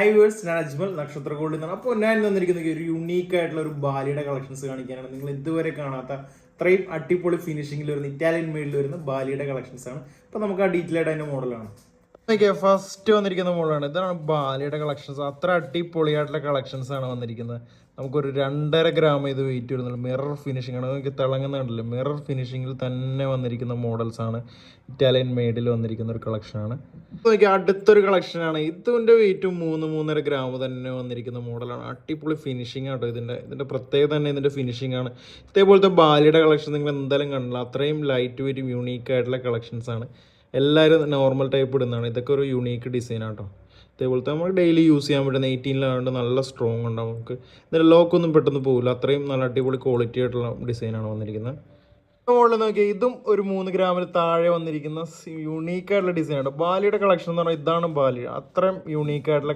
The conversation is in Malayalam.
ഹായ് വേഴ്സ്, ഞാൻ അജ്മൽ നക്ഷത്ര ഗോൾഡ് എന്നാണ്. അപ്പോൾ ഞാൻ വന്നിരിക്കുന്നത് ഒരു യുണീക്ക് ആയിട്ടുള്ള ഒരു ബാലിയുടെ കളക്ഷൻസ് കാണിക്കാനാണ്. നിങ്ങൾ ഇതുവരെ കാണാത്ത അത്രയും അടിപൊളി ഫിനിഷിംഗിൽ വരുന്ന ഇറ്റാലിയൻ മെയ്ഡിൽ വരുന്ന ബാലിയുടെ കളക്ഷൻസ് ആണ്. അപ്പോൾ നമുക്ക് ആ ഡീറ്റെയിൽ ആയിട്ട് അതിൻ്റെ മോഡലാണ്. ഫസ്റ്റ് വന്നിരിക്കുന്ന മോഡലാണ്. ഇതാണ് ബാലിയുടെ കളക്ഷൻസ്. അത്ര അടിപൊളിയായിട്ടുള്ള കളക്ഷൻസ് ആണ് വന്നിരിക്കുന്നത്. നമുക്കൊരു 2.5 ഗ്രാം ഇത് വെയിറ്റ് വരുന്നുള്ളൂ. മിറർ ഫിനിഷിംഗ് ആണ്. നമുക്ക് തിളങ്ങുന്നുണ്ടല്ലോ, മിറർ ഫിനിഷിങ്ങിൽ തന്നെ വന്നിരിക്കുന്ന മോഡൽസ് ആണ്. ഇറ്റാലിയൻ മെയ്ഡിൽ വന്നിരിക്കുന്ന ഒരു കളക്ഷനാണ്. നോക്കി അടുത്തൊരു കളക്ഷനാണ്. ഇതിൻ്റെ വെയിറ്റും 3-3.5 ഗ്രാം തന്നെ വന്നിരിക്കുന്ന മോഡലാണ്. അടിപൊളി ഫിനിഷിംഗ് ആട്ടോ. ഇതിൻ്റെ പ്രത്യേകത തന്നെ ഇതിൻ്റെ ഫിനിഷിംഗ് ആണ്. ഇതേപോലത്തെ ബാലിയുടെ കളക്ഷൻ നിങ്ങൾ എന്തായാലും കണ്ടില്ല. അത്രയും ലൈറ്റ് വെയിറ്റും യൂണീക്ക് ആയിട്ടുള്ള കളക്ഷൻസ് ആണ്. എല്ലാവരും നോർമൽ ടൈപ്പ് ഇടുന്നതാണ്. ഇതൊക്കെ ഒരു യൂണീക്ക് ഡിസൈൻ ആട്ടോ. ഇതേപോലത്തെ നമുക്ക് ഡെയിലി യൂസ് ചെയ്യാൻ പറ്റുന്ന 18-ലായതുകൊണ്ട് നല്ല സ്ട്രോങ് ഉണ്ടാവും. നമുക്ക് ഇതിൻ്റെ ലോക്കൊന്നും പെട്ടെന്ന് പോകില്ല. അത്രയും നല്ല അടിപൊളി ക്വാളിറ്റി ആയിട്ടുള്ള ഡിസൈനാണ് വന്നിരിക്കുന്നത്. മുകളിൽ നോക്കിയാൽ ഇതും ഒരു 3 ഗ്രാമിൽ താഴെ വന്നിരിക്കുന്ന യൂണീക്ക് ആയിട്ടുള്ള ഡിസൈനാണ്. ബാലിയുടെ കളക്ഷൻ എന്ന് പറഞ്ഞാൽ ഇതാണ് ബാലി. അത്രയും യൂണീക്ക് ആയിട്ടുള്ള